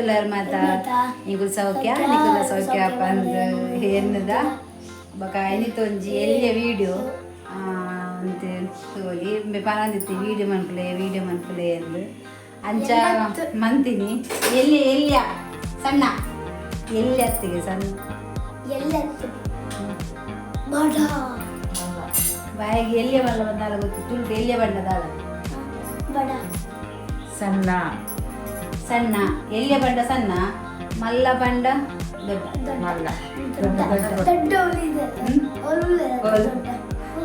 तुला माता निकुल सौख्य निकुल सौख्य पंद एन्नदा बका एनितोंजी एल्ले वीडियो अंते तोली मे पानंदित्ति वीडियो मनपले ಎಂದು ಅಂಚ ಮಂತಿನಿ ಎಲ್ಲಿ ಸಣ್ಣ ಎಲ್ಲಿ ಅತ್ತಿಗೆ ಸಣ್ಣ ಎಲ್ಲಿ ಅತ್ತಿ ಬಡ ಬಾಯಿಗೆ ಎಲ್ಲಿಯ ಬಣ್ಣ ಬಂದಾಲ ಗೊತ್ತು ತುಳು ಎಲ್ಲಿಯ ಬಣ್ಣದಾಲ ಬಡ ಸಣ್ಣ ಸಣ್ಣ ಎಲ್ಲಿಯ ಬಣ್ಣ ಸಣ್ಣ ಮಲ್ಲ ಬಣ್ಣ ದೊಡ್ಡ ಮಲ್ಲ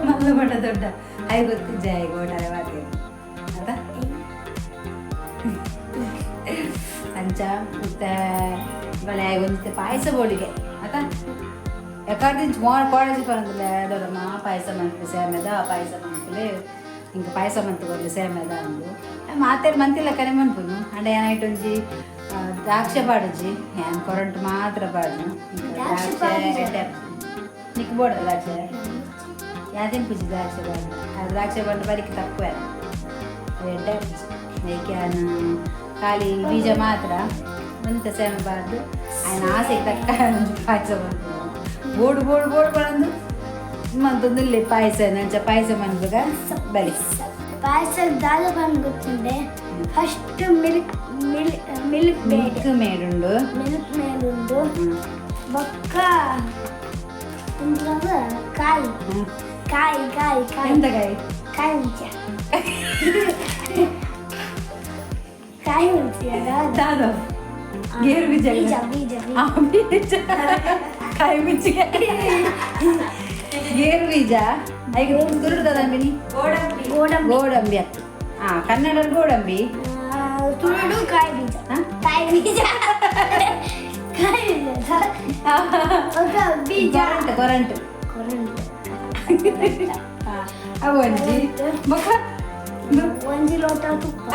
ಮಲ್ಲ ಬಣ್ಣ ದೊಡ್ಡ ಐ ಗೊತ್ತು ಜಯ ಗೋಡಾರೆ ವಾಕ್ಯ ಅದ ಅಂಚ ಮತ್ತೆ ಬಲೆ ಒಂದು ಪಾಯಸ ಬೋಳಿಗೆ ಆಯ್ತಾ ಯಾಕಂದ್ರೆ ಕಾಲೇಜ್ ಬಂದಿಲ್ಲ ದೊಡ್ಡಮ್ಮ ಪಾಯಸ ಮಂತ್ಲಿ ಸೇಮೆದ ಪಾಯಸ ಮಂತ್ಲಿ ಇಂಕ ಪಾಯಸ ಮಂತ್ ಕೊಡಲಿ ಸೇಮೆದ ಅಂದು ಮಾತಾಡಿ ಮಂತಿಲ್ಲ ಕನೆ ಮನ್ಪುನು ಅಂಡ ಏನಾಯ್ತು ಒಂಜಿ ದ್ರಾಕ್ಷೆ ಪಾಡುಜಿ ಏನು ಕೊರಂಟು ಮಾತ್ರ ಪಾಡು ದ್ರಾಕ್ಷೆ ನಿಕ್ ಬೋಡ ದ್ರಾಕ್ಷೆ ಯಾವ್ದೇನು ಪೂಜಿ ದ್ರಾಕ್ಷೆ ಪಾಡು ಆ ದ್ರಾಕ್ಷೆ ಪಾಡು ಬರೀಕ್ ತಪ್ಪು ಎಡ್ಡೆ ಏಕೆನು ಖಾಲಿ ಬೀಜ ಮಾತ್ರ ಮಂತ ಸೇಮೆ ಬಾರ್ದು ఆయన ಆಸೆಗೆ ತಕ್ಕ ಪಾಯಸ ಬಂತು ಬೋಡು ಬೋಡು ಬೋಡು ಬಂದು ಮಂತೊಂದು ಪಾಯಸ ನಂಚ ಪಾಯಸ ಬಂದಾಗ ಬಲಿ ಪಾಯಸ ದಾಲ ಬಂದು ಗೊತ್ತುಂಡೆ ಫಸ್ಟ್ ಮಿಲ್ಕ್ ಮೇಡುಂಡು ಬೊಕ್ಕ ಕಾಯಿ ಕಾಯಿ ಕಾಯಿ ಕಾಯಿ ಎಂತ ಕಾಯಿ ಕಾಯಿ ಮುಂಚ ಕಾಯಿ ಮುಂಚೆ ದಾದ ಗೇರು ಬೀಜ ಬೀಜ ಕಾಯಿ ಮುಂಚಿಗೆ ಗೇರು ಬೀಜ ಈಗ ತುರುಡದಂಬಿನಿ ಗೋಡಂಬಿ ಅತ್ತು ಕನ್ನಡ ಗೋಡಂಬಿ ತುರುಡು ಕಾಯಿ ಬೀಜ ಕಾಯಿ ಬೀಜ ಬೀಜ ಕೊರಂಟು ಒಂಜಿ ಬೊಕ್ಕ ಒಂಜಿ ಲೋಟ ತುಪ್ಪ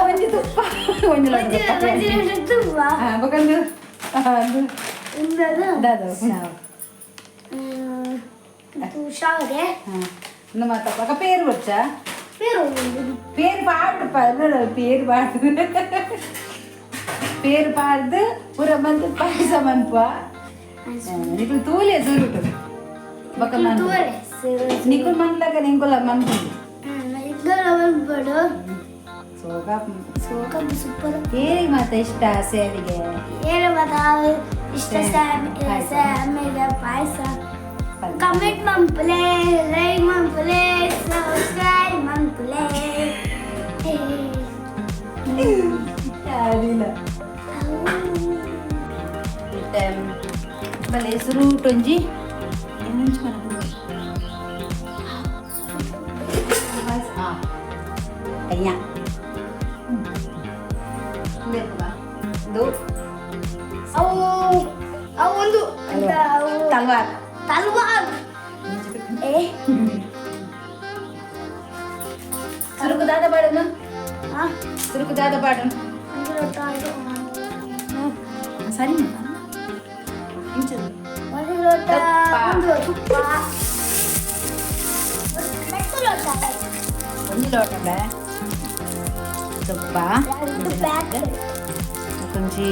ಒಂಜಿ ತುಪ್ಪ ಒಂಜಿ ಲೋಟ ತುಪ್ಪ ಬೊಕ್ಕಂದು ಶಾವ್ಗೆ ಮಾತಾಡ ಪೇರು ಬಚ್ಚ பேர் பாடு பேர் பாடு பேர் பாடுது ಪೂರ ಬಂದು ಪಾಯಸ ಮನ್ಪಾ ನಿಕು ತೂಲೆ ಸುರುಟು ಬಕ ಮನ್ ನಿಕು ಮನ್ಲಕ ನಿಂಗುಲ ಮನ್ಪುಂಡು ನಿಂಗುಲ ಮನ್ಪುಂಡು ಸೋಗ ಸೂಪರ್ ಏರಿ ಮಾತ ಇಷ್ಟ ಸೇವಿಗೆ ಏರಿ ಮಾತ ಇಷ್ಟ ಸೇವಿಗೆ ಪಾಯಸ ಕಮೆಂಟ್ ಮನ್ಪುಲೆ ಲೈಕ್ ಮನ್ಪುಲೆ ಸಬ್ಸ್ಕ್ರೈಬ್ ಮನ್ಪುಲೆ ಅದಿಲ್ಲ ಬಲೆ ಸುರುಟ್ ಒಂಜಿ ಏನಂಚ ಅಯ್ಯ ಇದು ಅವು ಒಂದು ತಲ್ವಾರ್ ತಲ್ವಾರ್ ಸುರುಕುದಾದ ಬಾಡನು ಸುರುಕುದಾದ ಬಾಡನು ಸರಿ ಒಂದು ಲೋಟ ತುಪ್ಪ ಕೊಂಚಿ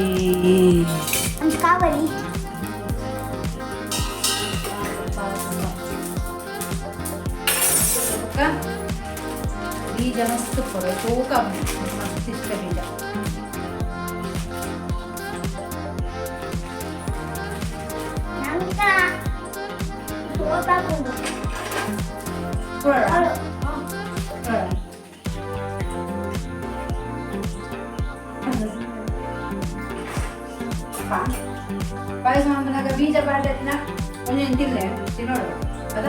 ಕಾವರಿ ಬೀಜ ಮಸ್ತ್ ಕೊಡು ತೂಕ ಮಸ್ತ್ ಇಷ್ಟ ಬೀಜ ಪಾಯಸ ಮಾಡ್ಕೊಂಡಾಗ ಬೀಜ ಬಾಡಿನ ಒಂದೇನು ತಿನ್ಲೆ ತಿನ್ನೋಡು ಅದ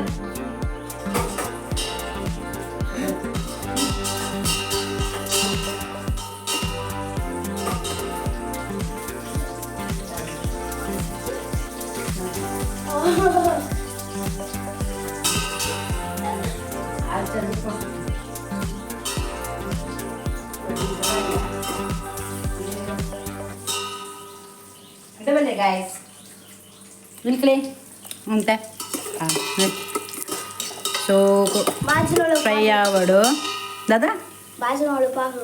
ಬಲ್ಲೆ ಗಾಯ್ಸ್ ಇಲ್ಕಲೇ ಅಂತ ಸೋಕು ಫ್ರೈ ಆವಡು ದಾದಾ ಬಾಜು ನೋಡು ಪಾಕು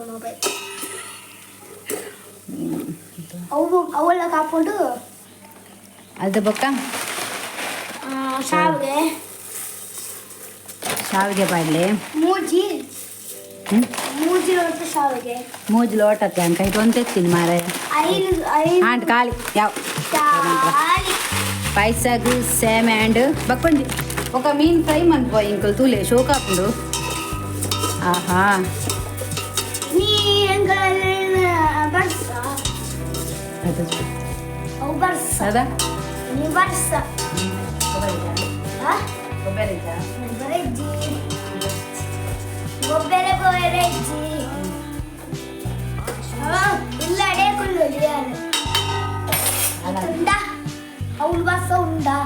ಅವೆಲ್ಲ ಕಾಕೊಂಡು ಅದು ಬೊಕ್ಕ ಶಾವಿಗೆ ಪಾಡ್ಲಿ ಮೂಜಿ ಲೋಟ ಶಾವಿಗೆ ಮೂಜಿ ಲೋಟಕ್ಕೆ ಅಂಕ ಇದು ಒಂದು ಎತ್ತೀನಿ ಮಾರೆ ಆಂಟ್ ಖಾಲಿ ಯಾವ ಪಾಯಸಗು ಸೇಮ್ ಆ್ಯಂಡ್ ಬಕ್ಕೊಂಡಿ ఒక ಮೀನು ಫ್ರೈ ಮನ್ಪೋ ಇಂಕಲ್ ತೂಲೆ ಶೋಕ ಹಾಕೊಂಡು ಆಹಾ ಅದ అవును బస్స ఉందా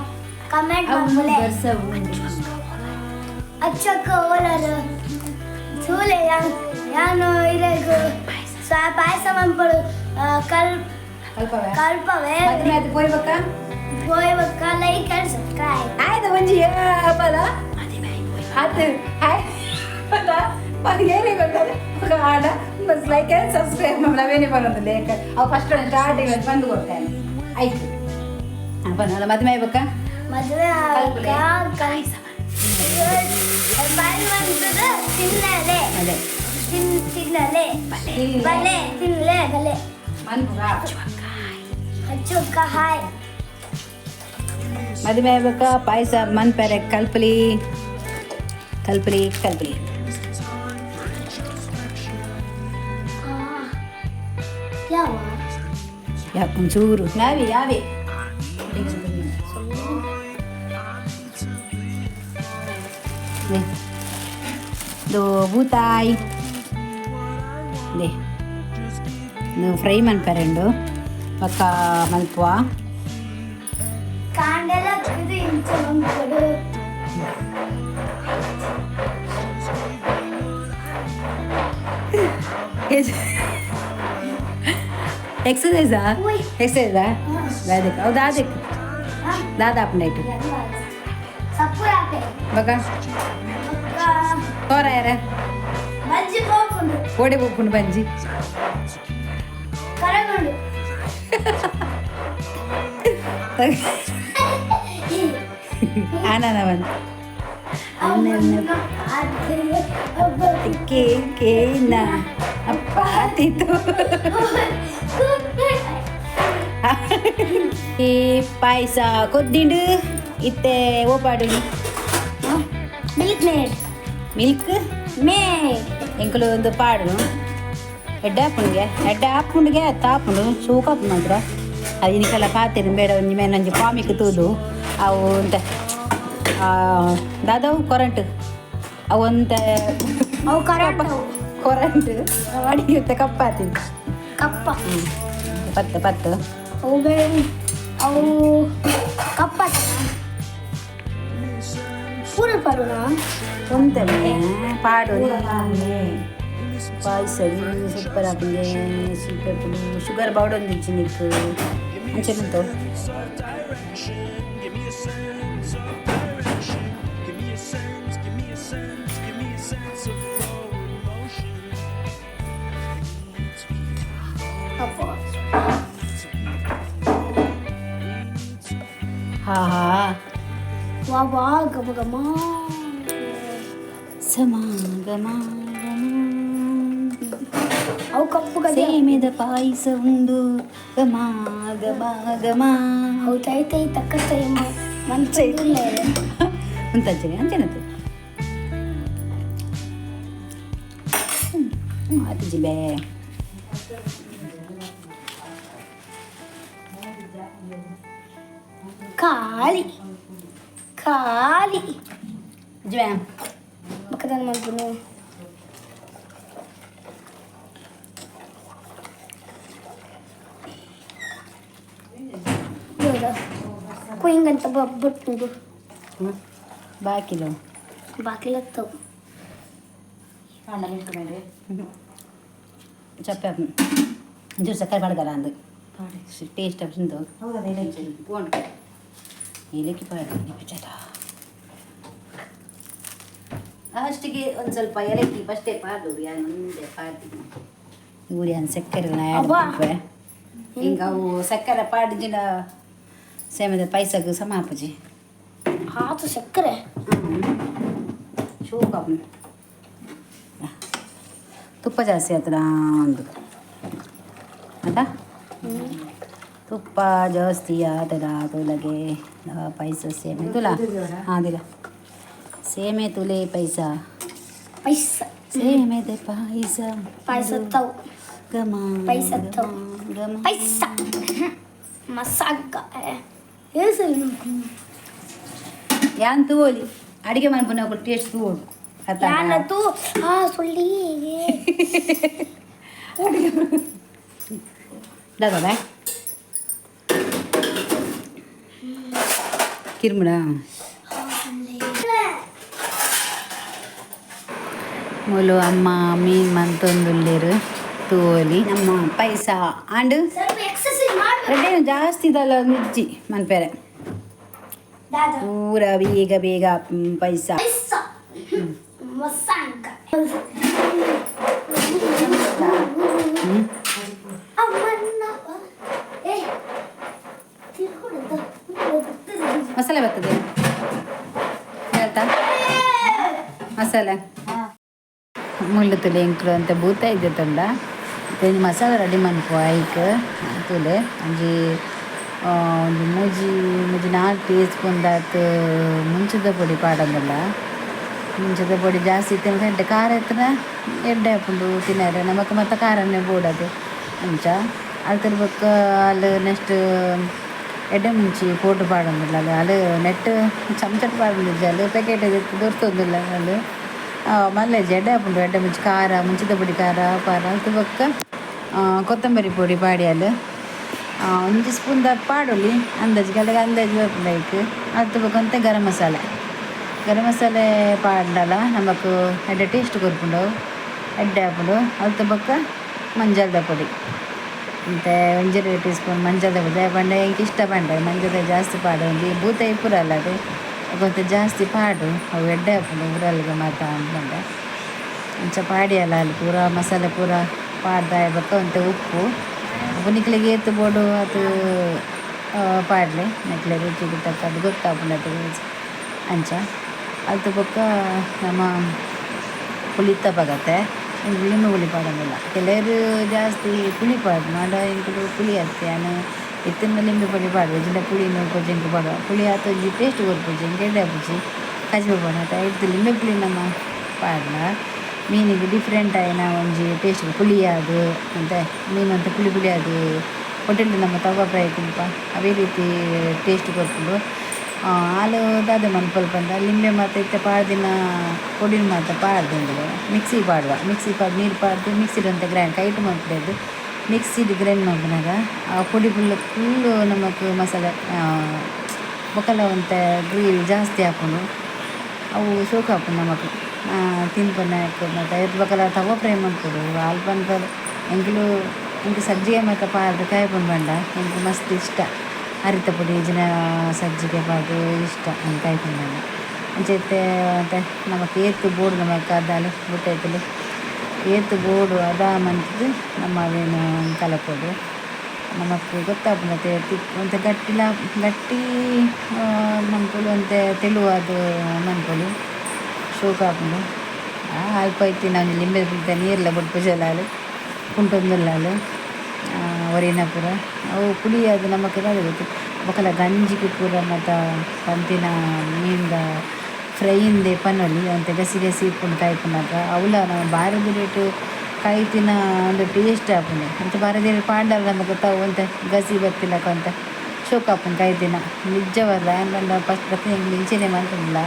కమెంట్ అచ్చక్క ఓలరు చూలే యాను ఇరకు పాయಸ ಮಂಪಳು ಕಲ್ಪವೇ పోయి బక్క లైక్ అండ్ సబ్స్క్రైబ్ ಆಯ್ತು ಮಂಜಿ ಪದ ಅದು ಹಾಯ್ ಪದ ಏನೇ ಗೊತ್ತಲ್ಲ ಆಡ ಬಸ್ ಲೈಕ್ ಆ್ಯಂಡ್ ಸಬ್ಸ್ಕ್ರೈಬ್ ನಾವೇನೇ ಬರೋದು ಲೇಖ ಅವು ಫಸ್ಟ್ ಸ್ಟಾರ್ಟಿಂಗ್ ಬಂದು ಕೊಡ್ತೇನೆ ಆಯ್ತು ಬನ್ನಲ್ಲ ಮದುವೆ ಆಗ್ಬೇಕಾ ಮದುವೆ ತಿನ್ನಲೆ ಅದೇ ತಿನ್ನಲೆ ಬಲೆ ತಿನ್ನಲೆ ಬಲೆ ಹಚ್ಚುಕ್ಕ ಹಾಯ್ ಮದುವೆ ಆಗ್ಬೇಕಾ ಪಾಯಸ ಮನ್ಪೆರೆ ಕಲ್ಪಲಿ ಕಲ್ಪಲಿ ಕಲ್ಪಲಿ ಯಾವ ಒಂಚೂರು ನಾವೇ ಯಾವೇ ಇದು ಬೂತಾಯಿ ದೇ ನೀವು ಫ್ರೈ ಮನ್ಪೆರೆಂಡು ಪಕ್ಕ ಮಲ್ಪುವ ಕಾಂಡೆಲ್ಲ ಇದು ಇಂಚ ಬಂದ್ಕೊಡು ಎಕ್ಸಸೈಸಾ ಎಕ್ಸಸೈಸಾ ದಾದಕ್ಕೆ ಅವು ದಾದಕ್ಕೆ ದಾದ ಆಪಂಡಾಯ್ತು ಸಪ್ಪುರಾಪೆ ಬಕ ತೋರ ಯಾರ ಬಜ್ಜಿ ಹೋಗ್ಕೊಂಡು ಓಡಿ ಹೋಗ್ಕೊಂಡು ಬಂಜಿ ಕರಗೊಂಡು ಆನನ ಬಂದು ಕೇನ ಅಪ್ಪ ಆತಿತ್ತು ಈ ಪಾಯಸ ಕೊದ್ದಿಂಡು ಇತ್ತೆ ಓಪಾಡು ಮಿಲ್ಕ್ ಮೇಡ್ ಮಿಲ್ಕ್ ಮೇಡ್ ಎಂಕಲು ಒಂದು ಪಾಡು ಎಡ್ಡೆ ಹಾಪುಂಡಿಗೆ ತಾಪುಂಡು ಸೂಕಾಪು ಮಾತ್ರ ಅದು ಇನ್ನಿಕೆಲ್ಲ ಪಾತಿರು ಬೇಡ ಒಂಜಿ ಮೇಲೆ ನಂಜಿ ಪಾಮಿಕ್ ತೂದು ಅವು ಅಂತ ದಾದವು ಕೊರಂಟ್ ಅವು ಅಂತ ಅವು ಕರಪ್ಪ ಕೊರಂಟ್ ಅಡಿಗೆ ಕಪ್ಪಾತೀನಿ ಕಪ್ಪ ಪತ್ತು ಪತ್ತು ಅವು ಬೇರೆ ಅವು ಕಪ್ಪ ಪೂರ ಪಡುನ ಒಂದೇ ಪಾಡು ಪಾಯಸ ಸೂಪರ್ ಹಾಕಿದೆ ಸೂಪರ್ ಶುಗರ್ ಪೌಡರ್ ಒಂದು ಇಚ್ಚಿ ನಿಕ್ಕು ಅಂಚೆನಂತು ಹಾ ಹಾ ವಾ ವಾ ಗಮ ಗಮ ಸಮಾಗಮ ಅವು ಕಪ್ಪು ಗದೆ ಸೇಮೆದ ಪಾಯಸ ಉಂಡು ಗಮ ಗಮ ಗಮ ಅವು ತೈ ತೈ ತಕ್ಕ ತೈ ಮಂಚ ಇಲ್ಲ ಅಂತಂಚನೆ ಅಂಚೆನಂತು ಆತು ಜಿಬೆ ಖಾಲಿ ಖಾಲಿ ಜಿಬೆ ಪಕ್ಕದಲ್ಲಿ ಮಾಡ್ತೀನಿ ಕುಯಿಂಗಂತ ಬಟ್ಟು ಬಾಕಿಲು ಬಾಕಿಲತ್ತವು ಚಪ್ಪೆ ಒಂಚೂರು ಸಕ್ಕರೆ ಪಡ್ದಲ್ಲ ಅಂದು ಟೇಸ್ಟ್ ಅಪ್ಸಂದು ಪೋಂಡು ಏಲಕ್ಕಿ ಪಾಡ ಲಾಸ್ಟಿಗೆ ಒಂದು ಸ್ವಲ್ಪ ಏಲಕ್ಕಿ ಫಸ್ಟೇ ಪಾಡು ಯಾರು ಮುಂದೆ ಪಾಡ್ತೀನಿ ಊರಿ ಒಂದು ಸಕ್ಕರೆ ಅಬ್ಬಾ. ಹಿಂಗೆ ಅವು ಸಕ್ಕರೆ ಪಾಡಿಜಿನ ಸೇಮದ ಪಾಯಸಕ್ಕೆ ಸಮ ಹಾಪುಜಿ ಹಾತು ಸಕ್ಕರೆ ಶೂ ಕಾಪು ತುಪ್ಪ ಜಾಸ್ತಿ ಆತದ ಒಂದು ಆಟ ತುಪ್ಪ ಜಾಸ್ತಿ ಆತದ ತುಲಗೆ ಪಾಯಸ ಸೇಮೆ ತುಲ ಹಾಂ ದಿಲ್ಲ ಸೇಮೆ ತುಲೆ ಪಾಯಸ ಪೈಸ ಸೇಮೆದೆ ಪಾಯಸ ಪಾಯಸತ್ತವು ಗಮ ಪಾಯಸತ್ತವು ಗಮ ಪೈಸ ಮಸಾಗ ಹೆಸರು ಯಾನ್ ತೂಲಿ ಅಡಿಗೆ ಮಾಡ್ಕೊಂಡು ನಾವು ಟೇಸ್ಟ್ ತೂಡು ಯಾನತ್ತು ಹಾ ಸುಳ್ಳಿ ದಾದಾ ಕಿರ್ಮುಡ ಮೊಲು ಅಮ್ಮ ಮೀನು ಮಂತೊಂದುಲ್ಲೇರು ತೂಲಿ ನಮ್ಮ ಪೈಸ ಆಂಡ್ ಸ್ವಲ್ಪ ಎಕ್ಸರ್ಸೈಸ್ ಮಾಡ್ಬೇಕು ರೆಡ್ಡಿ ಜಾಸ್ತಿ ಇದಲ್ಲ ಮಿರ್ಚಿ ಮನ್ಪೇರೆ ದಾದಾ ಪೂರ ಬೇಗ ಬೇಗ ಪೈಸ ಪೈಸ ಮಸಾಗ ಅಮ್ಮನ್ನ ಏ ತಿರ್ಕೊಡು ಮಸಾಲೆ ಬರ್ತದೆ ಹೇಳ್ತಾ ಮಸಾಲೆ ಮುಳ್ಳು ತುಲೆ ಇಂಕ್ಲು ಅಂತ ಬೂತ ಇದೆ ತಂಡ ಒಂದು ಮಸಾಲೆ ರೆಡಿ ಮಾಡ್ಕೊ ಐಕ್ ತುಲೆ ಒಂಜಿ ಒಂದು ಮೂಜಿ 4 ಟೀಸ್ಪೂನ್ ದಾತು ಮುಂಚದ ಪೊಡಿ ಪಾಡೋದಲ್ಲ ಮುಂಚದ ಪೊಡಿ ಜಾಸ್ತಿ ತಿಂದ್ರೆ ಎಡ್ಡೆ ಖಾರ ಎತ್ತನ ಎಡ್ಡೆ ಹಾಕೊಂಡು ತಿನ್ನರೆ ನಮಕ್ ಮತ್ತೆ ಖಾರನೇ ಬೋಡದು ಅಂಚ ಅಳ್ತಿರ್ಬೇಕು ಅಲ್ಲಿ ನೆಕ್ಸ್ಟ್ ಎಡ್ಡೆ ಮುಂಚಿ ಪೌಡ್ರ್ ಪಾಡೋದಿಲ್ಲ ಅಲ್ಲಿ ನೆಟ್ ಚಮಚಟ್ ಪಾಡೋದಿಲ್ಲ ಅಲ್ಲಿ ಪ್ಯಾಕೆಟ್ ದೊರ್ತೋದಿಲ್ಲ ಅಲ್ಲಿ ಮಲ್ಲೆ ಎಡ್ಡೆ ಹಾಕೊಂಡು ಎಡ್ಡೆ ಮುಂಚಿ ಖಾರ ಮುಂಚಿದ ಪೊಡಿ ಖಾರ ಪಾರ ಅಳ್ತಿರ್ಬೇಕು ಕೊತ್ತಂಬರಿ ಪೊಡಿ ಪಾಡಿ ಅಲ್ಲಿ 1 ಸ್ಪೂನ್ ದಾಟ್ ಪಾಡೊಲಿ ಅಂದಾಜಿಗೆ ಅಲ್ಲಿಗೆ ಅಂದಾಜು ಬರ್ಬೇಕು ಅಳ್ತಿರ್ಬೇಕಂತ ಗರಂ ಮಸಾಲೆ ಪಾಡಲ್ಲ ನಮಕ್ ಎಡ್ಡೆ ಟೇಸ್ಟ್ ಕೊರ್ಪುಂಡವು ಎಡ್ಡೆ ಹಾಕೊಂಡು ಅಳ್ತಿರ್ಬೇಕ ಮಂಜಾಳದ ಪೊಡಿ ಮತ್ತು 1 ಟೀಸ್ಪೂನ್ ಮಂಜದ ಪೊಡಿ ಪಂಡ ಎಂಕ್ ಇಷ್ಟ ಪಂಡ ಮಂಜದ ಜಾಸ್ತಿ ಪಾಡು ಒಂದು ಬೂತ ಇಪ್ಪುರ ಅಲ್ಲ ಅದು ಕೊಂತ ಜಾಸ್ತಿ ಪಾಡು ಅವು ಎಡ್ಡೆ ಹಾಕೊಂಡು ಊರಲ್ಲಿಗೆ ಮಾತ ಅಂದ್ಕೊಂಡ ಅಂಚ ಪಾಡಿ ಅಲ್ಲ ಅಲ್ಲಿ ಪೂರ ಮಸಾಲೆ ಪೂರ ಪಾಡ್ದ ಇರ್ಬೇಕು ಅಂತ ಉಪ್ಪು ನಿಕ್ಲಿಗೆ ಏತು ಬೋಡು ಅದು ಪಾಡಲಿ ನಿಕ್ಲೆ ರುಚಿಗೆ ತಕ್ಕದ್ದು ಗೊತ್ತಾಗ್ಬಿಡದು ಅಂಚ ಅದು ಬೊಕ್ಕ ನಮ್ಮ ಪುಳಿ ತಪ್ಪಾಗತ್ತೆ ಲಿಂಬೆ ಹುಳಿ ಪಾಡೋದಿಲ್ಲ ಕೆಲವರು ಜಾಸ್ತಿ ಪುಳಿ ಪಾಡು ಮಾಡ ಇಂಕಲು ಪುಳಿ ಹತ್ತಿ ನಾನು ಎತ್ತಿನ ಲಿಂಬೆ ಪುಳಿ ಪಾಡುವೆ ಜಿಂದ ಪುಳಿನೂ ಕೊಜ್ಜಿಂಕು ಪಾಡುವ ಪುಳಿ ಆತೊಂಜಿ ಟೇಸ್ಟ್ ಕೊರ್ಪುಜಿ ಗೆಡ್ಡೆ ಹಾಪುಜಿ ಕಜ್ಬೆ ಪಾಡ ಆತ ಇಡ್ದು ಲಿಂಬೆ ಪುಳಿ ನಮ್ಮ ಪಾಡ್ಲ ಮೀನಿಗೆ ಡಿಫ್ರೆಂಟ್ ಆಯ್ನ ಒಂಜಿ ಟೇಸ್ಟ್ ಪುಳಿ ಅದು ಅಂತ ಮೀನು ಅಂತ ಪುಳಿ ಅದು ಹೋಟೆಲ್ ನಮ್ಮ ತವ ಫ್ರೈ ಕುಂಪ ಅವೇ ರೀತಿ ಟೇಸ್ಟ್ ಕೊರ್ಪುಂಡು ಹಾಲು ದಾದೆ ಮನ್ಪಲ್ ಬಂದ ಲಿಂಬೆ ಮತ್ತು ಇತ್ತೆ ಪಾಡ್ದಿನ ಪೊಡಿನ ಮಾತ್ರ ಪಾಡ್ದು ಮಿಕ್ಸಿ ಪಾಡುವ ಮಿಕ್ಸಿ ಪಾಡು ನೀರು ಪಾಡ್ದು ಮಿಕ್ಸಿಡ್ ಅಂತ ಗ್ರೈಂಡ್ ಕೈಟ್ ಮಾಡ್ಬಿಡೋದು ಮಿಕ್ಸಿಡ್ ಗ್ರೈಂಡ್ ಮಾಡ್ಬಿನಾಗ ಆ ಪೊಡಿ ಫುಲ್ಲು ನಮಕ್ ಮಸಾಲೆ ಬೊಕ್ಕಲ ಅಂತ ಗ್ರೇವಿ ಜಾಸ್ತಿ ಹಾಕೊಂಡು ಅವು ಸೋಕು ಹಾಕೊಂಡು ನಮಕ್ ತಿನ್ಪನ್ನ ಹಾಕೋದು ಮತ್ತು ಐದು ಬೊಕ್ಕಲ ತವ ಫ್ರೈ ಮಾಡ್ಕೊಡು ಹಾಲು ಪನ್ಪಲ್ ಎಂಕ್ಲು ಸಜ್ಜಿಗೆ ಮತ್ತು ಪಾಡ್ದು ಕಾಯ್ಕೊಂಡು ಬಂಡ ಎಂಕ್ ಮಸ್ತ್ ಇಷ್ಟ ಅರಿತ ಪುಡಿ ಜಿನ ಸಜ್ಜಿಗೆ ಪಾಡು ಇಷ್ಟ ಅಂತ ಕಾಯ್ಕೊಂಡು ಬಂಡ ಅಂಚೆತ್ತೆ ಮತ್ತು ನಮಕ್ ಏತು ಬೋಡು ನಮಕ್ ಅದಾಲೆ ಬುಟ್ಟೈತಲೆ ಏತು ಬೋಡು ಅದ ಮಂತದ್ದು ನಮ್ಮ ಅವೇನು ಕಲಪೋಡು ನಮಕ್ ಗೊತ್ತಾಗ್ಬಿಡತ್ತೆ ಒಂತ ಗಟ್ಟಿ ಮನ್ಪೊಲು ಅಂತ ತೆಳುವಾದ ಮನ್ಪೊಲು ಶೋಕ ಹಾಕೊಂಡು ಅಲ್ಪ ಐತಿ ನಾವು ಲಿಂಬೆ ಬಿಡ್ತ ನೀರೆಲ್ಲ ಬಿಟ್ಟು ಜಲಾಲು ಕುಂಟೊಂದುಲ್ಲಾಲು ಒರಿನ ಪೂರ ಅವು ಪುಳಿ ಅದು ನಮಕ್ ಗೊತ್ತು ಬೊಕಲ ಗಂಜಿಗೆ ಪೂರ ಮತ್ತು ಪಂತಿನ ಮೀನ್ದ ಫ್ರೈಯಿಂದೆ ಪನ್ನೊಲಿ ಅಂತ ಗಸಿ ಇಟ್ಕೊಂಡು ಕಾಯ್ಕೊಂಡಾಗ ಅವಲ ನಾವು ಬಾರದ ರೇಟು ಕಾಯ್ತಿನ ಒಂದು ಟೇಸ್ಟ್ ಹಾಕೊಂಡು ಅಂತ ಬಾರದ ಪಾಂಡಲ್ಲ ನಮಗೆ ಗೊತ್ತಾವು ಅಂತ ಗಸಿ ಬರ್ತಿಲ್ಲಕ ಅಂತ ಶೋಕ ಹಾಕೊಂಡು ಕಾಯ್ತಿನ ನಿಜವಲ್ಲ ನನ್ನ ಫಸ್ಟ್ ಬರ್ತೀನಿ ಹೆಂಗೆ ನಿಲ್ಚೇನೆ ಮಾಡ್ಕೊಂಡಿಲ್ಲ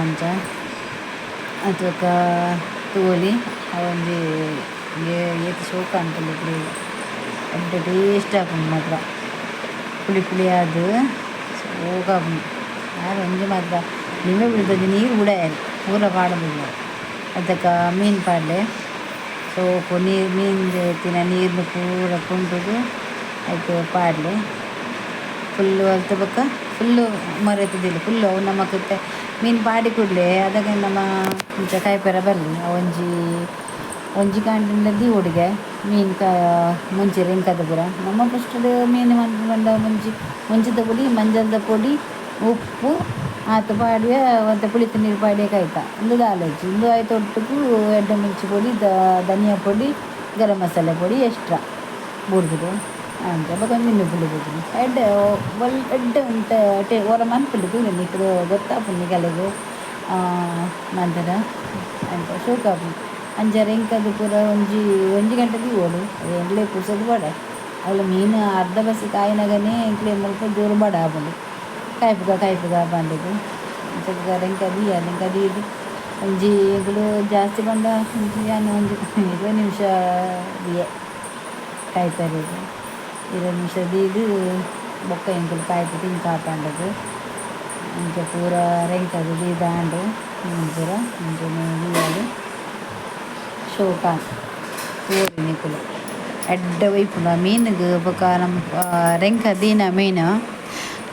ಅಂಚ ಅದಕ್ಕ ತೋಲಿ ಒಂದು ಏತು ಶೋಕ ಅಂತಂದಿದ್ರಿ ಎಂತ ಟೇಸ್ಟ್ ಹಾಕೊಂಡು ಮಾತ್ರ ಪುಳಿ ಅದು ಶೋಕ ಹಾಕೊಂಡು ಯಾರು ಒಂಜಿ ಮಾತ್ರ ನಿಂಬೆ ಬಿಡ್ತದೆ ನೀರು ಉಡಾಯರು ಪೂರ ಪಾಡೋದಿಲ್ಲ ಅದಕ್ಕೆ ಮೀನು ಪಾಡಲೆ ಸೋಪು ಮೀನು ತಿನ್ನ ನೀರನ್ನು ಪೂರ ಕುಂಟುದು ಆಯ್ತು ಪಾಡಲೆ ಫುಲ್ಲು ಅಲ್ತ ಬಕ್ಕ ಫುಲ್ಲು ಮರೆತದಿಲ್ಲ ಫುಲ್ಲು ಅವು ನಮಕ್ಕೆ ಮೀನು ಪಾಡಿ ಕೊಡಲೆ ಅದಕ್ಕೆ ನಮ್ಮ ಮುಂಚೆ ಕಾಯಿಪೆರ ಬರಲಿ ಒಂಜಿ ಕಾಂಡಿಂದ ದಿ ಹುಡುಗೆ ಮೀನ್ಕಾಯ ಮುಂಚೆ ರೆಂಕದ ಪುರ ನಮ್ಮ ಫಸ್ಟ್ ಮೀನು ಮಂಡ ಮುಂಚಿದ ಪುಡಿ ಮಂಜದ ಪೊಡಿ ಉಪ್ಪು ಆತ ಪಾಡಿಯ ಮತ್ತು ಪುಳಿತ ನೀರು ಪಾಡಿಯ ಕಾಯ್ತ ಒಂದು ದಾಲಜ್ಜಿ ಒಂದು ಆಯ್ತು ಒಟ್ಟಿಗೂ ಎಡ್ಡೆ ಮಿರ್ಚಿ ಪೊಡಿ ಧನಿಯಾ ಪೊಡಿ ಗರಂ ಮಸಾಲೆ ಪೊಡಿ ಎಕ್ಸ್ಟ್ರಾ ಬುಡ್ದು ಅಂತ ಕೊಂಚ ಇನ್ನು ಪುಳಿ ಬಿಡ್ತೀನಿ ಎಡ್ಡೆ ಉಂಟು ಹೊರ ಮನ್ಪುಳ್ಳಿ ಪುಳಿ ನಿಕ್ಕದು ಗೊತ್ತಾಪುಣ್ಣಿ ಕೆಳಗೆ ನಂತರ ಅಂತ ಶೋಕಾಪು ಅಂಜಾರು ಎಂಕದು ಪೂರ ಒಂಜಿ ಗಂಟೆ ಓಡು ಎಂಗ್ಲೇ ಪುರ್ಸೋದು ಬಡ ಅವಳು ಮೀನು ಅರ್ಧ ಬಸಿ ಕಾಯಿನಾಗನೇ ಎಂಕ್ಲೆ ಮಲ್ಪ ಜೋರು ಬಡ ಆಪುಂಡು ಕಾಯ್ಪುಗ ಬಂದಿದ್ದು ರೆಂಕದಿ ಇದು ಒಂಜಿ ಎಂಕುಲು ಜಾಸ್ತಿ ಬಂದ ಒಂಜಿ 20 ನಿಮಿಷ ಕಾಯ್ತಾರೆ ಇದು 20 ನಿಮಿಷ ದೀದು ಬೊಕ್ಕ ಎಂಕುಲು ಕಾಯ್ತು ತಿಂದು ಕಾಪಾಂಡದು ಇಂಚ ಪೂರ ರೆಂಕದು ದೀದಾಂಡು ಪೂರ ಇಂಚನೆ ದೀಯಾಲು ಶೋಕಾನ್ ಪೂರಿ ನಿಕ್ಕುಲು ಎಡ್ಡ ಒಯ್ಪುಂಡು ಆ ಮೀನಿಗೆ ಬೊಕ್ಕ ನಮ್ಮ ರೆಂಕ ದೀನ ಮೀನು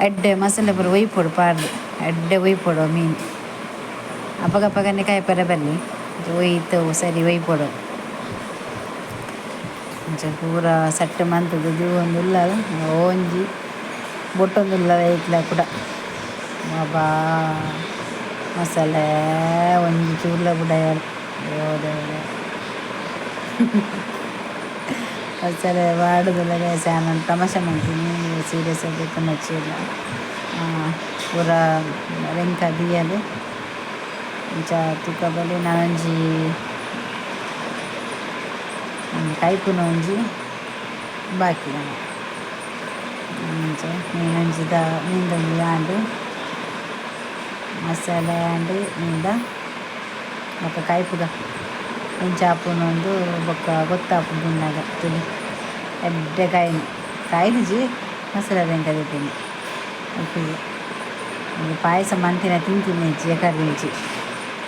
ಎಡ್ಡೆ ಮಸಾಲೆ ಪೂರ ಒಯ್ಪೊಡು ಪಾಡ್ದು ಎಡ್ಡೆ ಒಯ್ಪೊಡು ಮೀನು ಅಪಗನೆ ಕಾಯಿಪರ ಬರಲಿ ಒಯ್ತು ಸರಿ ಒಯ್ಪೊಡು ಪೂರ ಸಟ್ಟು ಮಂತದ್ದು ಇದು ಒಂದು ಉಲ್ಲ ಒಂಜಿ ಬೊಟ್ಟೊಂದು ಉಲ್ಲ ಐತ್ಲ ಕೂಡ ಬಾಬಾ ಮಸಾಲೆ ಒಂಜಿ ಚೂರ್ಲ ಕೂಡ ಮಸಾಲೆ ವಾಡುದಿಲ್ಲ ನಾನು ತಮಾಷೆ ಮಾಡ್ತೀನಿ ಸೀರಿಯಸ್ ಆಗಿ ನಚ್ಚಿಲ್ಲ ಪೂರ ರೆಂಕ ದಿಯಲು ಇಂಚ ತುಕ ಬಲಿ ನಾನೊಂಜಿ ಕಾಯ್ಪುನ ಒಂಜಿ ಬಾಕಿ ಇಂಚ ಮೀನೊಂಜಿದ ಮೀನ್ದೊಂಜಿ ಆಂಡು ಮಸಾಲೆ ಆಂಡು ಮೀನ್ದ ಬೊಕ್ಕ ಕಾಯ್ಪುಗ ಇಂಚಾಪುನೊಂದು ಬೊಕ್ಕ ಗೊತ್ತಾಪು ತಿನ್ನಾಗ ತುಳಿ ಎಡ್ಡೆ ಕಾಯ್ದುಜಿ ಮಸಾಲೆ ರೆಂಕ ತಿಂತೀನಿ ಉಪ್ಪಿಗೆ ಇದು ಪಾಯಸ ಮಂತಿನ ತಿಂತೀನಿ ಹೆಚ್ಚಿ ಕರ್ದಿಂಚಿ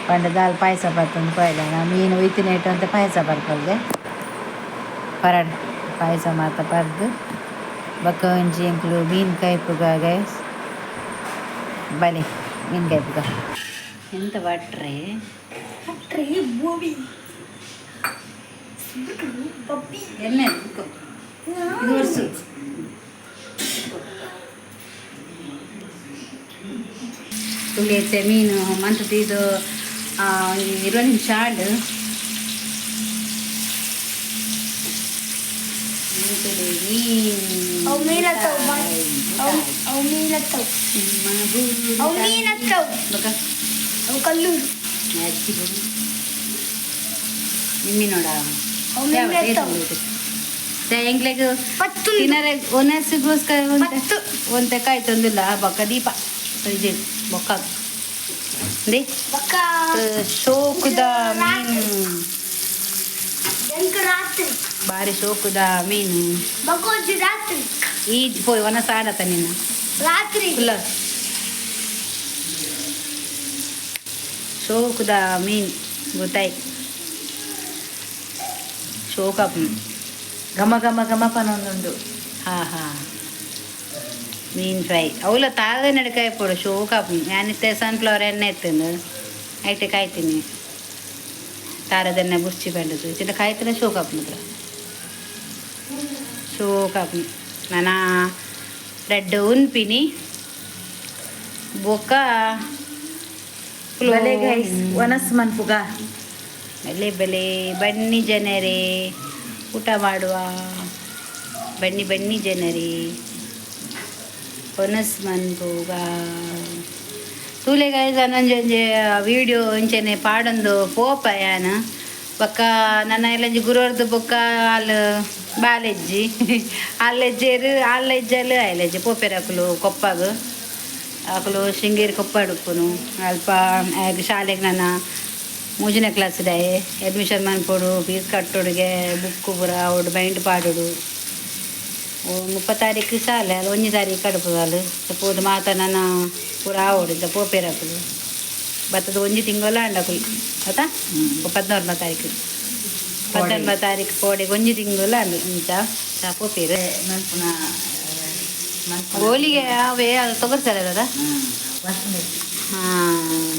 ಪಂಡ ದಾಲ್ ಪಾಯಸ ಬರ್ತಂದು ಪಾಯ್ದ ನಾವು ಮೀನು ಒಯ್ತಿನ ಇಟ್ಟು ಅಂತ ಪಾಯಸ ಬರ್ತಲ್ಗೆ ಪರಡ್ ಪಾಯಸ ಮಾತ ಪರ್ದು ಬೊಕ್ಕ ಒಂಜಿ ಎಂಕ್ಲು ಮೀನು ಕಾಯ್ಪುಗಾಗ ಬಲೆ ಮೀನು ಕಾಯ್ಪುಗ ಎಂತ ಬಟ್ರೆ ಎಣ್ಣೆ ಇದು ವರ್ಷ ತುಳಿ ಹೆಚ್ಚೆ ಮೀನು ಮಂತದ್ದು ಇದು 20 ನಿಮಿಷ ಆಡು ನಿಮ್ಮಿನೋಡ ಎಂಗ್ಲೆಗ್ ತಿನ್ನರೆ ಒನಸಿಗೋಸ್ಕರ ಒಂತೆ ಕಾಯಿ ತಂದಿಲ್ಲ ಬೊಕ್ಕ ದೀಪ ಸಂಜೆ ಬೊಕ್ಕ ಶೋಕುದ ಮೀನು ಬಾರಿ ಶೋಕುದ ಮೀನು ಈಜ್ ಪೋಯ್ ಒನಸ ಆಡತ್ತ ನೀನು ಇಲ್ಲ ಶೋಕುದ ಮೀನು ಗೊತ್ತಾಯ್ ಶೋಕ ಘಮ ಪನೊಂದುಂಡು ಮೀನು ಫ್ರೈ ಅವಳ ತಾಗ ನಡಕಾಯಿ ಪೋಡು ಶೋಕಾಪು ನಾನಿತ್ತೆ ಸನ್ಫ್ಲವರ್ ಎಣ್ಣೆ ಎತ್ತಂದು ಐಟೆ ಕಾಯ್ತೀನಿ ತಾರದೆಣ್ಣೆ ಬುರ್ಚಿ ಬಂಡದು ಚಿನ್ನ ಕಾಯ್ತೀನಿ ಶೋಕಾಪು ಮಾತ್ರ ಶೋಕಾಪು ನಾನು ರೆಡ್ ಉನ್ಪಿನಿ ಬೊಕ್ಕ ಒನಸ್ ಮನ್ಪುಗ ಬೆಲೆ ಬನ್ನಿ ಜನರೇ ಊಟ ಮಾಡುವ ಬನ್ನಿ ಜನರೇ ಒನಸ್ ಮನ್ಪುಗ ತೂಲೆಗಾಯ ಒಂಜೊಂಜಿ ವೀಡಿಯೋ ಇಂಚನೆ ಪಾಡೊಂದು ಪೋಪ ಯಾನ ಬೊಕ್ಕ ನನ್ನ ಎಲ್ಲಂಜಿ ಗುರುವರ್ದು ಬೊಕ್ಕ ಅಲ್ಲಿ ಬಾಲೆಜ್ಜಿ ಅಲ್ಲೆಜ್ಜೇರು ಅಲ್ಲೆಜ್ಜಲು ಅಲ್ಲೆಜ್ಜಿ ಪೋಪೆರಕುಲು ಕೊಪ್ಪಾಗ ಆಕಲು ಶೃಂಗೇರಿ ಕೊಪ್ಪಾಡುಪ್ಪುನು ಅಲ್ಪ ಶಾಲೆಗೆ ನನ್ನ 3ನೇ ಕ್ಲಾಸ್ದಾಯ ಅಡ್ಮಿಷನ್ ಮನ್ಪೊಡು ಫೀಸ್ ಕಟ್ಟೋಡಿಗೆ ಬುಕ್ಕು ಪೂರ ಅವಡು ಬೈಂಡ್ ಪಾಡೋಡು 30 ತಾರೀಕು ಶಾಲೆ ಅಲ್ಲಿ 1 ತಾರೀಕು ಕಡುಪುದಾಲು ಪೋದು ಮಾತ ನನ್ನ ಪೂರ ಆವೋಡಿದ್ದ ಪೋಪೇರಕುಲು ಬತ್ತದ 1 ತಿಂಗಳು ಅಂಡಕುಲು ಆಯ್ತಾ 14ನೇ ತಾರೀಕು 19 ತಾರೀಕು ಪೋಡಿಗೆ 1 ತಿಂಗಳು ಅಂಡು ಇಂಚ ಪೋಪೇರು ಹೋಳಿಗೆ ಅವೇ ಅದು ತೊಗರ್ತಾರೆ ಅದ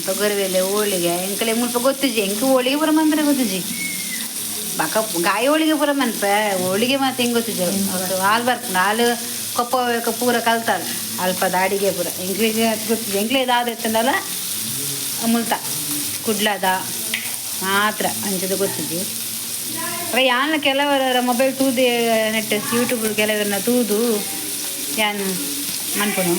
ತೊಗರಿಬೇಲೆ ಹೋಳಿಗೆ ಎಂಕಲೆ ಮುಲ್ಪ ಗೊತ್ತುಜಿ ಎಂಕ ಹೋಳಿಗೆ ಬರ ಮಂತ್ರ ಗೊತ್ತುಜಿ ಬಕ ಗಾಯ ಹೋಳಿಗೆ ಪೂರ ಮನ್ಪ ಹೋಳಿಗೆ ಮತ್ತೆ ಹೆಂಗೆ ಗೊತ್ತಿದ್ದೇವೆ ಅವರು ಹಾಲು ಬರ್ಕೊಂಡು ಹಾಲು ಕೊಪ್ಪ ಪೂರ ಕಲ್ತಾಳೆ ಅಲ್ಪದ ಅಡಿಗೆ ಪೂರ ಎಂಕ್ಲಿಗೆ ಗೊತ್ತಿದೆ ಎಂಕ್ಲೇದು ಆದತ್ತಲ್ಲ ಮುಲ್ತ ಕುಡ್ಲದ ಮಾತ್ರ ಅಂಚದು ಗೊತ್ತಿದ್ದೆ ಯಾನ ಕೆಲವರ ಮೊಬೈಲ್ ತೂದೆ ನೆಟ್ ಯೂಟ್ಯೂಬ್ ಕೆಲವರನ್ನ ತೂದು ಯಾನು ಅನ್ಪುನು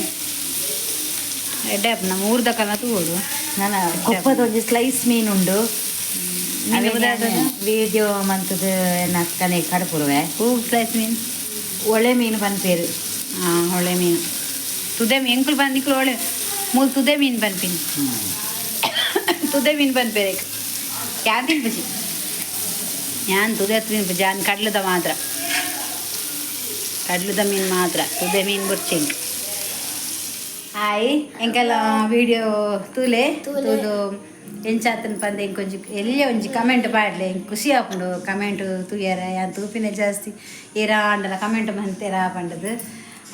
ಎಡ್ಡೆ ನಮ್ಮ ಊರ್ದ ಕಲ ತೂಗೋಡು ನಾನು ಕೊಪ್ಪದ ಒಂದು ಸ್ಲೈಸ್ ಮೀನುಂಡು ವಿಡಿಯೋ ಮಂತದ ನಕ್ಕನೆ ಕಡಪುರುವೆ ಹೂ ಸ್ಲೈಸ್ ಮೀನು ಒಳ್ಳೆ ಮೀನು ಪನ್ಪೇರು ಹಾಂ ಒಳ್ಳೆ ಮೀನು ತುದೆ ಮೀನು ಎಂಕುಲು ಬಂದಿಕ್ಲು ಒಳ್ಳೆ ಮೂರು ತುದೆ ಮೀನು ಪನ್ಪಿನಿ ತುದೆ ಮೀನು ಪನ್ಪೇರೆ ಯಾರು ತಿನ್ಪಸಿ ഞാൻ ತುದೆ ತಿನ್ಪ ಜಾನ್ ಕಡ್ಲದ ಮಾತ್ರ ಕಡ್ಲದ ಮೀನು ಮಾತ್ರ ತುದೆ ಮೀನು ಬುರ್ಚೆಂಗೆ ಹಾಯ್ ಎಂಕೆಲ್ಲ ವಿಡಿಯೋ ತೂಲೆ ತೂದು ಎಂಚಾತನ ಪಂದೆ ಇಂಕೊಂಚು ಎಲ್ಲೇ ಒಂಜಿ ಕಮೆಂಟ್ ಪಾಡ್ಲೆ ಹಿಂಗೆ ಖುಷಿ ಆಪುಂಡು ಕಮೆಂಟ್ ತೂಯರ ಯಾನ್ ತೂಪಿನ ಜಾಸ್ತಿ ಏರಾ ಅಂಡಲ ಕಮೆಂಟ್ ಮಂತೆರಾ ಪಂಡದು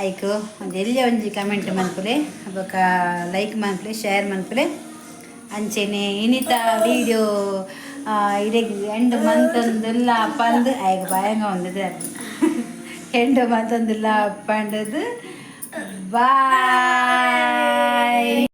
ಐಕು ಒಂದು ಎಲ್ಲೇ ಒಂಜಿ ಕಮೆಂಟ್ ಮನ್ಪುಲೆ ಬೊಕ ಲೈಕ್ ಮನ್ಪುಲೆ ಶೇರ್ ಮನ್ಪುಲೆ ಅಂಚೆನೆ ಇನ್ನಿತ ವಿಡಿಯೋ ಇಡೀ ಎಂಡ್ ಮಂತೊಂದಿಲ್ಲ ಪಂದು ಐಗ ಭಯಂಗ ಒಂದಿದೆ ಎಂಡ್ ಮಂತೊಂದಿಲ್ಲ ಪಂಡದು ಬಾಯ್